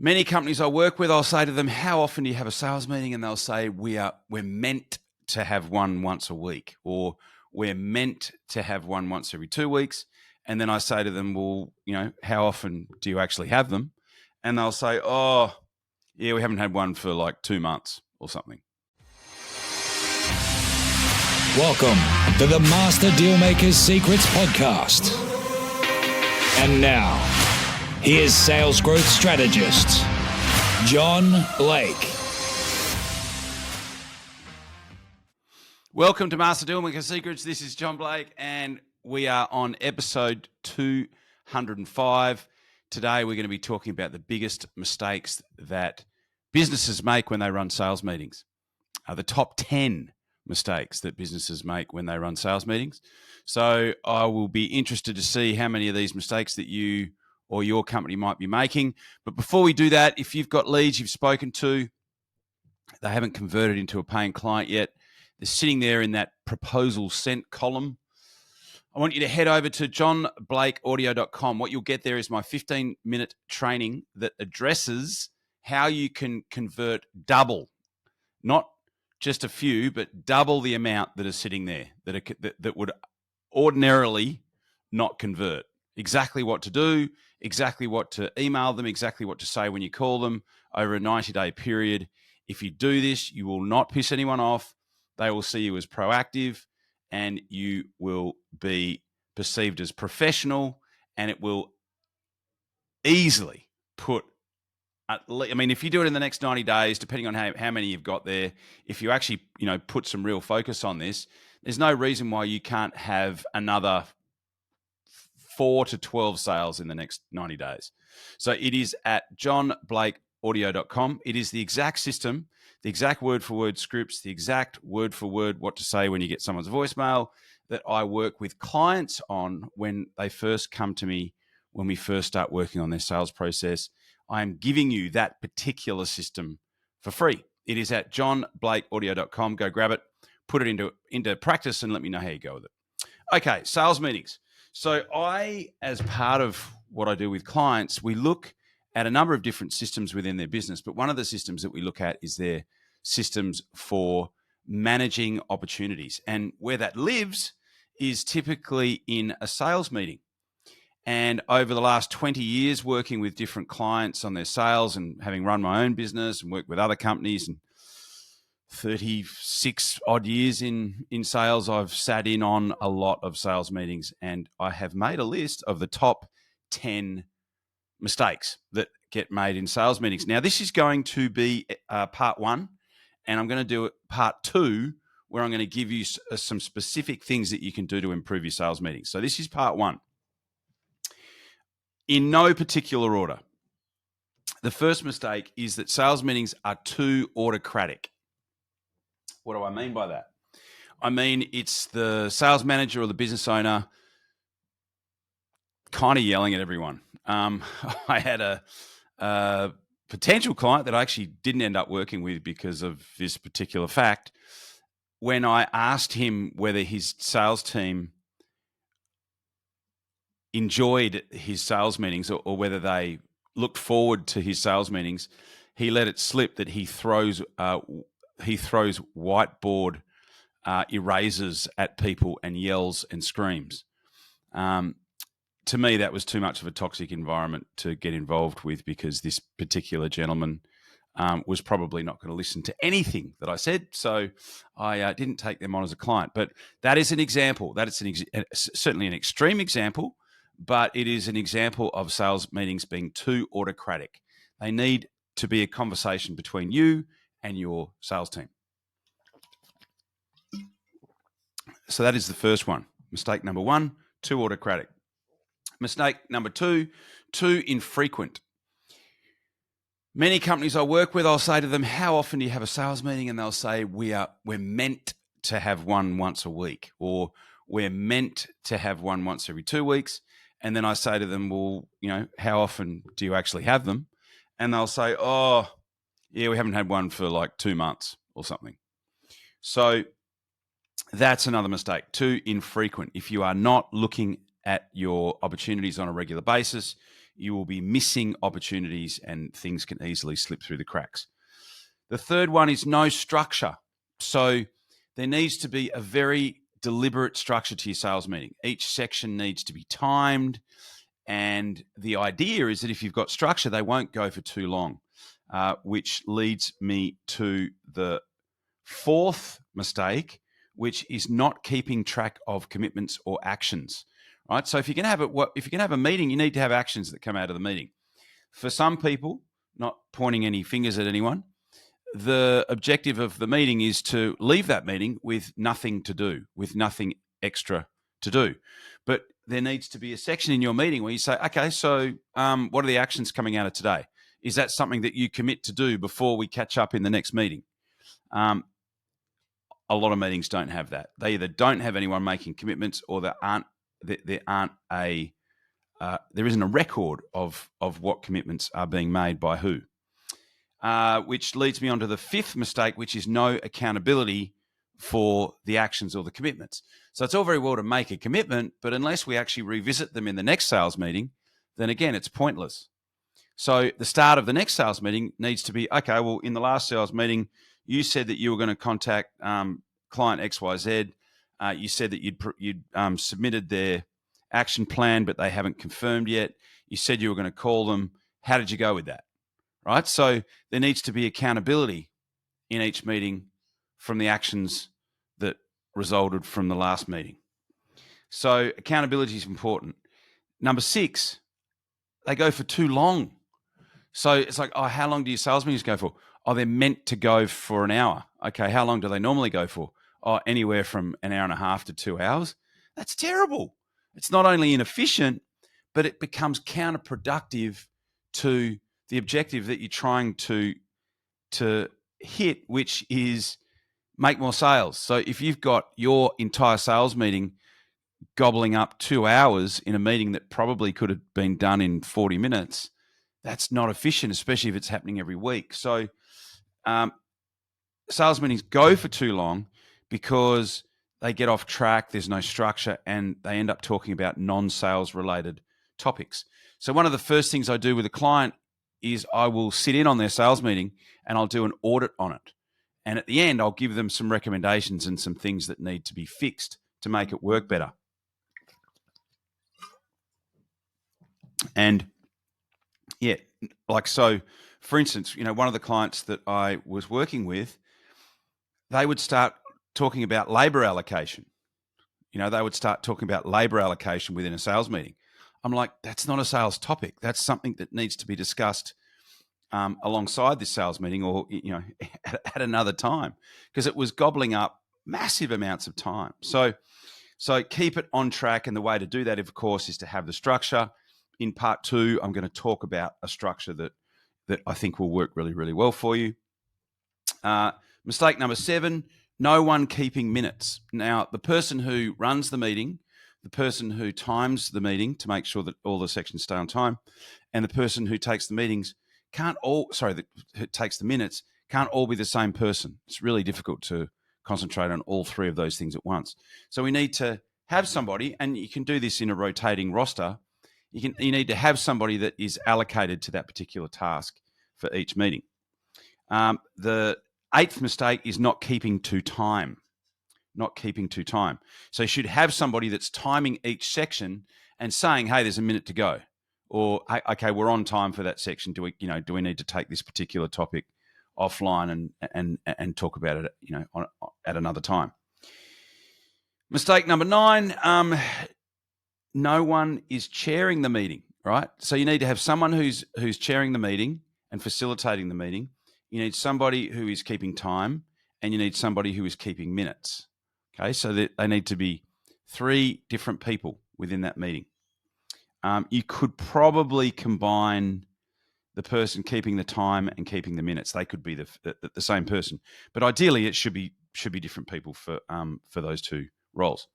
Many companies I work with, I'll say to them, how often do you have a sales meeting? And they'll say, we're meant to have one once a week, or we're meant to have one once every 2 weeks. And then I say to them, well, how often do you actually have them? And they'll say, oh, yeah, we haven't had one for like 2 months or something. Welcome to the Master Dealmaker's Secrets Podcast. And now, here's sales growth strategist, John Blake. Welcome to Master Dealmaker's Secrets. This is John Blake, and we are on episode 205. Today, we're going to be talking about the biggest mistakes that businesses make when they run sales meetings. The top 10 mistakes that businesses make when they run sales meetings. So I will be interested to see how many of these mistakes that you or your company might be making. But before we do that, if you've got leads you've spoken to, they haven't converted into a paying client yet, they're sitting there in that proposal sent column, I want you to head over to johnblakeaudio.com. What you'll get there is my 15-minute training that addresses how you can convert double, not just a few, but double the amount that is sitting there that would ordinarily not convert. Exactly what to do, exactly what to email them, exactly what to say when you call them over a 90-day period. If you do this, you will not piss anyone off. They will see you as proactive, and you will be perceived as professional, and it will easily put, if you do it in the next 90 days, depending on how many you've got there, if you actually, put some real focus on this, there's no reason why you can't have another 4 to 12 sales in the next 90 days. So it is at johnblakeaudio.com. It is the exact system, the exact word-for-word scripts, the exact word-for-word what to say when you get someone's voicemail that I work with clients on when they first come to me, when we first start working on their sales process. I am giving you that particular system for free. It is at johnblakeaudio.com. Go grab it, put it into practice, and let me know how you go with it. Okay, sales meetings. So as part of what I do with clients, we look at a number of different systems within their business, but one of the systems that we look at is their systems for managing opportunities. And where that lives is typically in a sales meeting. And over the last 20 years, working with different clients on their sales and having run my own business and worked with other companies, and 36 odd years in sales, I've sat in on a lot of sales meetings, and I have made a list of the top 10 mistakes that get made in sales meetings. Now, this is going to be part one, and I'm going to do part two, where I'm going to give you some specific things that you can do to improve your sales meetings. So this is part one. In no particular order. The first mistake is that sales meetings are too autocratic. What do I mean by that? I mean, it's the sales manager or the business owner kind of yelling at everyone. I had a potential client that I actually didn't end up working with because of this particular fact. When I asked him whether his sales team enjoyed his sales meetings or whether they looked forward to his sales meetings, he let it slip that he throws whiteboard erasers at people and yells and screams. To me, that was too much of a toxic environment to get involved with, because this particular gentleman was probably not going to listen to anything that I said. So I didn't take them on as a client. But that is an example. That is certainly an extreme example, but it is an example of sales meetings being too autocratic. They need to be a conversation between you and your sales team. So that is the first one. Mistake number one, too autocratic. Mistake number two, too infrequent. Many companies I work with, I'll say to them, how often do you have a sales meeting? And they'll say, we're meant to have one once a week, or we're meant to have one once every 2 weeks. And then I say to them, well, how often do you actually have them? And they'll say, oh, yeah, we haven't had one for like 2 months or something. So that's another mistake, too infrequent. If you are not looking at your opportunities on a regular basis, you will be missing opportunities and things can easily slip through the cracks. The third one is no structure. So there needs to be a very deliberate structure to your sales meeting. Each section needs to be timed. And the idea is that if you've got structure, they won't go for too long, which leads me to the fourth mistake, which is not keeping track of commitments or actions. Right. So if you can have a meeting, you need to have actions that come out of the meeting. For some people, not pointing any fingers at anyone, the objective of the meeting is to leave that meeting with nothing to do, with nothing extra to do. But there needs to be a section in your meeting where you say, okay, so what are the actions coming out of today? Is that something that you commit to do before we catch up in the next meeting? A lot of meetings don't have that. They either don't have anyone making commitments, or there isn't a record of what commitments are being made by who. Which leads me on to the fifth mistake, which is no accountability for the actions or the commitments. So it's all very well to make a commitment, but unless we actually revisit them in the next sales meeting, then again, it's pointless. So the start of the next sales meeting needs to be, okay, well, in the last sales meeting, you said that you were going to contact client XYZ. You said that you'd submitted their action plan, but they haven't confirmed yet. You said you were going to call them. How did you go with that? Right? So there needs to be accountability in each meeting from the actions that resulted from the last meeting. So accountability is important. Number 6, they go for too long. So it's like, oh, how long do your sales meetings go for? Oh, they're meant to go for an hour. Okay, how long do they normally go for? Oh, anywhere from an hour and a half to 2 hours. That's terrible. It's not only inefficient, but it becomes counterproductive to the objective that you're trying to hit, which is make more sales. So if you've got your entire sales meeting gobbling up 2 hours in a meeting that probably could have been done in 40 minutes, that's not efficient, especially if it's happening every week. So sales meetings go for too long because they get off track, there's no structure, and they end up talking about non-sales related topics. So one of the first things I do with a client is I will sit in on their sales meeting and I'll do an audit on it. And at the end, I'll give them some recommendations and some things that need to be fixed to make it work better. And yeah, like so, for instance, one of the clients that I was working with, they would start talking about labor allocation. They would start talking about labor allocation within a sales meeting. I'm like, that's not a sales topic. That's something that needs to be discussed alongside this sales meeting, or at another time, because it was gobbling up massive amounts of time. So keep it on track, and the way to do that, of course, is to have the structure. In part 2, I'm going to talk about a structure that I think will work really, really well for you. Mistake number 7, no one keeping minutes. Now, the person who runs the meeting, the person who times the meeting to make sure that all the sections stay on time, and the person who takes the minutes can't all be the same person. It's really difficult to concentrate on all 3 of those things at once. So we need to have somebody, and you can do this in a rotating roster. You need to have somebody that is allocated to that particular task for each meeting. The 8th mistake is not keeping to time. So you should have somebody that's timing each section and saying, hey, there's a minute to go. Or, okay, we're on time for that section. Do we need to take this particular topic offline and talk about it, at another time? Mistake number 9, no one is chairing the meeting, right? So you need to have someone who's chairing the meeting and facilitating the meeting. You need somebody who is keeping time, and you need somebody who is keeping minutes. Okay, so they need to be 3 different people within that meeting. You could probably combine the person keeping the time and keeping the minutes. They could be the same person, but ideally it should be different people for those 2 roles.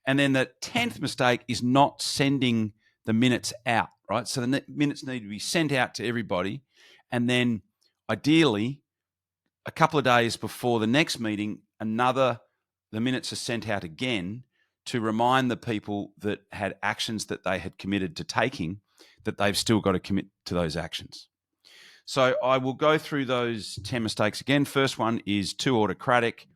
And then the 10th mistake is not sending the minutes out, right? So the minutes need to be sent out to everybody, and then ideally a couple of days before the next meeting, the minutes are sent out again to remind the people that had actions that they had committed to taking, that they've still got to commit to those actions. So I will go through those 10 mistakes again. First one is too autocratic.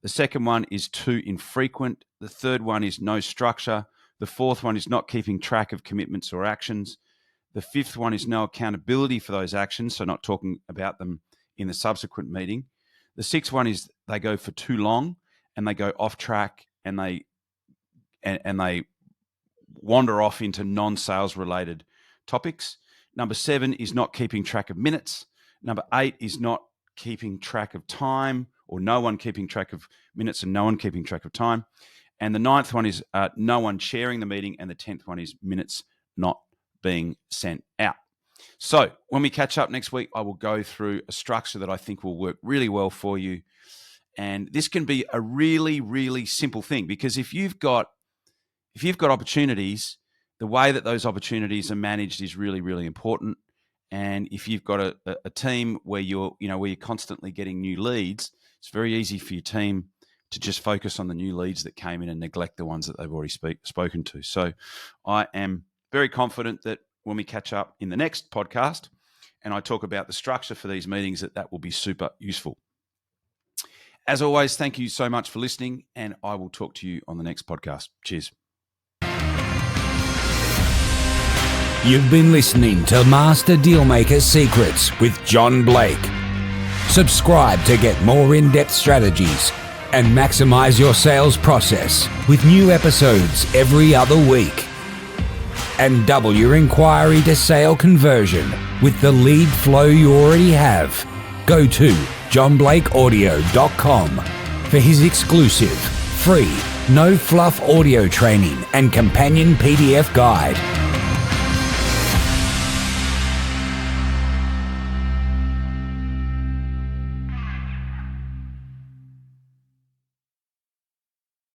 The second one is too infrequent. The third one is no structure. The fourth one is not keeping track of commitments or actions. The fifth one is no accountability for those actions, so not talking about them in the subsequent meeting. The sixth one is they go for too long and they go off track and they wander off into non-sales related topics. Number 7 is not keeping track of minutes. Number 8 is not keeping track of time, or no one keeping track of minutes and no one keeping track of time. And the 9th one is no one sharing the meeting. And the 10th one is minutes not being sent out. So when we catch up next week, I will go through a structure that I think will work really well for you. And this can be a really, really simple thing, because if you've got opportunities, the way that those opportunities are managed is really, really important. And if you've got a team where you're constantly getting new leads, it's very easy for your team to just focus on the new leads that came in and neglect the ones that they've already spoken to. So I am very confident that when we catch up in the next podcast and I talk about the structure for these meetings, that will be super useful. As always, thank you so much for listening, and I will talk to you on the next podcast. Cheers. You've been listening to Master Dealmaker Secrets with John Blake. Subscribe to get more in-depth strategies and maximize your sales process with new episodes every other week. And double your inquiry to sale conversion with the lead flow you already have. Go to johnblakeaudio.com for his exclusive, free, no-fluff audio training and companion PDF guide.